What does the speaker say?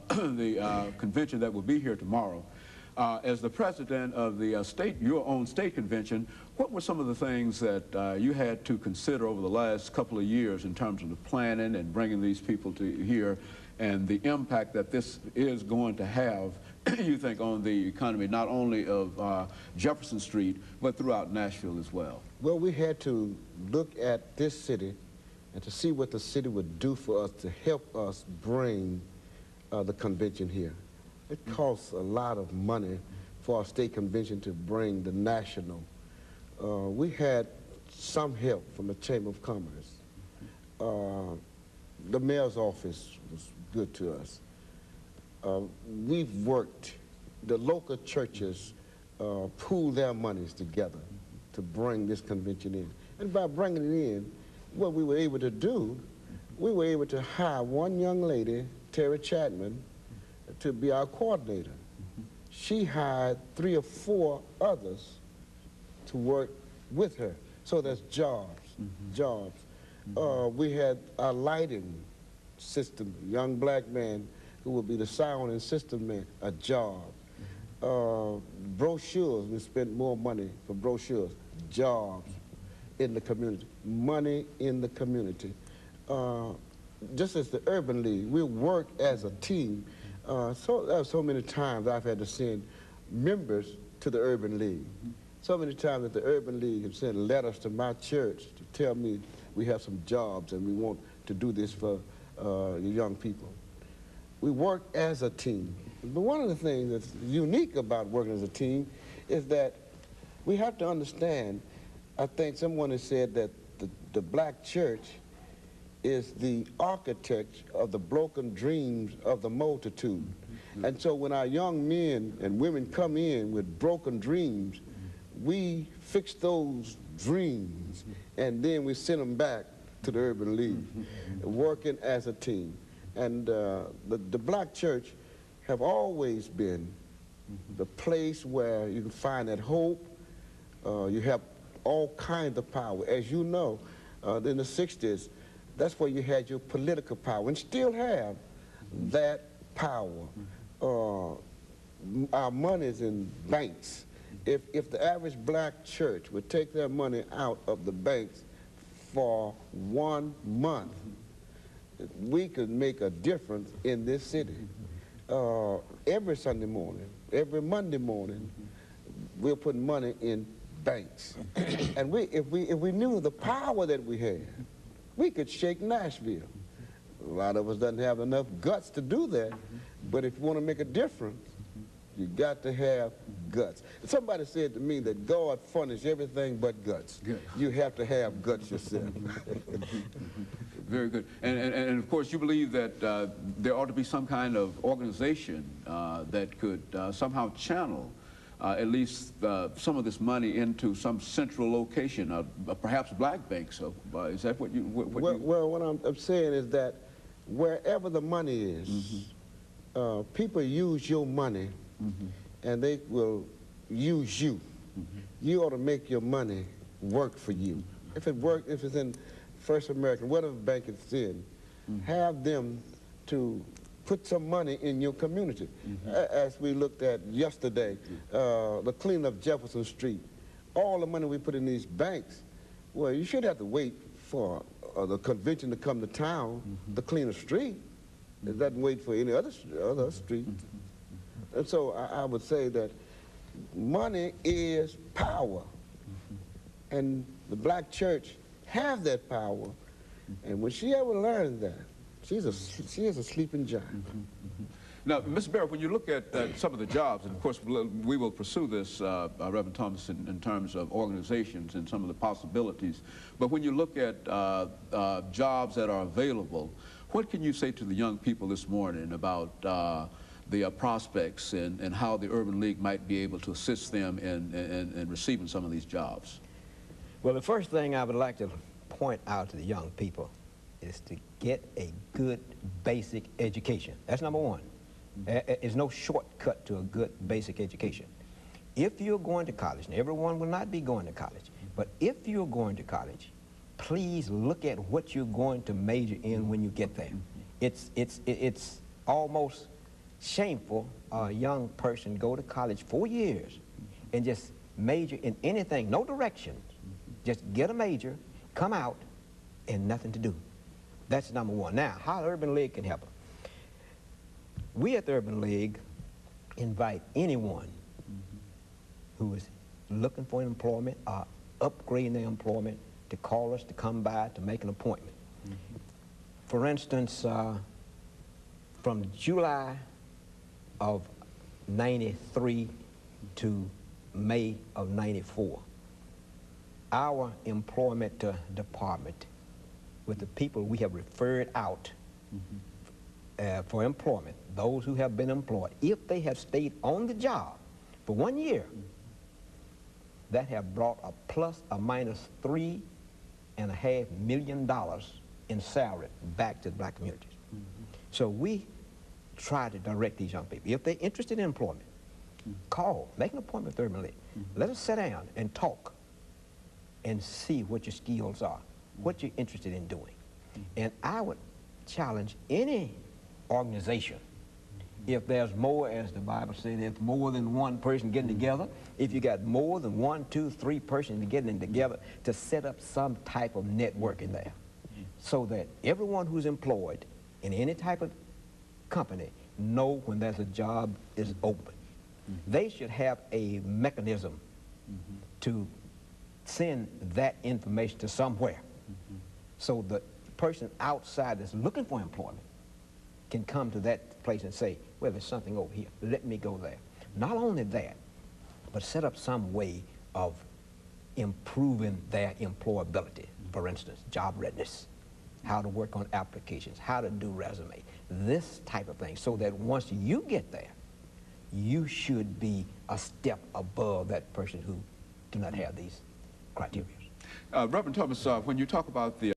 the convention that will be here tomorrow. As the president of the your own state convention, what were some of the things that you had to consider over the last couple of years in terms of the planning and bringing these people to here, and the impact that this is going to have, you think, on the economy, not only of Jefferson Street, but throughout Nashville as well? Well, we had to look at this city and to see what the city would do for us to help us bring the convention here. It costs a lot of money for our state convention to bring the national. We had some help from the Chamber of Commerce. The mayor's office was good to us. We've worked, the local churches pooled their monies together to bring this convention in. And by bringing it in, what we were able to do, we were able to hire one young lady, Terry Chapman, to be our coordinator. She hired 3 or 4 others to work with her. So that's jobs, jobs. We had a lighting system, a young black man who will be the sound and system man, a job. Brochures, we spent more money for brochures, jobs in the community, money in the community. Just as the Urban League, we work as a team. So many times I've had to send members to the Urban League. So many times that the Urban League have sent letters to my church to tell me we have some jobs and we want to do this for the young people. We work as a team. But one of the things that's unique about working as a team is that we have to understand, I think someone has said that the black church is the architect of the broken dreams of the multitude. And so when our young men and women come in with broken dreams, we fix those dreams and then we send them back to the Urban League, working as a team. And the black church have always been the place where you can find that hope. You have all kinds of power. As you know, in the 60s, that's where you had your political power, and still have that power. Our money is in banks. If the average black church would take their money out of the banks for 1 month, we could make a difference in this city. Every Sunday morning, every Monday morning, we're putting money in banks. And if we knew the power that we had, we could shake Nashville. A lot of us doesn't have enough guts to do that, but if you want to make a difference, you got to have guts. Somebody said to me that God furnished everything but guts. You have to have guts yourself. Very good. And of course, you believe that there ought to be some kind of organization that could somehow channel at least some of this money into some central location, perhaps black banks. So, is that what you... Well, what I'm saying is that wherever the money is, people use your money, and they will use you. You ought to make your money work for you. If it's in First American, whatever bank it's in, have them to put some money in your community. As we looked at yesterday, the cleaning of Jefferson Street, all the money we put in these banks, well, you should have to wait for the convention to come to town to clean a street. It doesn't wait for any other street. And so I would say that money is power. And the black church have that power. And when she ever learns that, she is a sleeping giant. Now, Mr. Berry, when you look at some of the jobs, and of course we will pursue this, Reverend Thomas, in terms of organizations and some of the possibilities, but when you look at jobs that are available, what can you say to the young people this morning about the prospects and how the Urban League might be able to assist them in receiving some of these jobs? Well, the first thing I would like to point out to the young people is to get a good basic education. That's number one. There's no shortcut to a good basic education. If you're going to college, and everyone will not be going to college, but if you're going to college, please look at what you're going to major in when you get there. It's almost shameful a young person go to college 4 years and just major in anything, no direction, just get a major, come out, and nothing to do. That's number one. Now, how the Urban League can help them. We at the Urban League invite anyone who is looking for employment or upgrading their employment to call us, to come by, to make an appointment. For instance, from July of '93 to May of '94, our employment department, with the people we have referred out for employment, those who have been employed, if they have stayed on the job for 1 year, that have brought a plus or minus $3.5 million in salary back to the black communities. So we try to direct these young people. If they're interested in employment, call, make an appointment with Urban League. Let us sit down and talk and see what your skills are, what you're interested in doing. And I would challenge any organization, if there's more, as the Bible says, if more than one person getting together, if you got more than 1, 2, 3 persons getting together, to set up some type of network in there, so that everyone who's employed in any type of company know when there's a job is open. They should have a mechanism to send that information to somewhere, so the person outside that's looking for employment can come to that place and say, well, there's something over here, let me go there. Not only that, but set up some way of improving their employability. For instance, job readiness, how to work on applications, how to do resume, this type of thing, so that once you get there, you should be a step above that person who do not have these criteria. Reverend Thomas, when you talk about the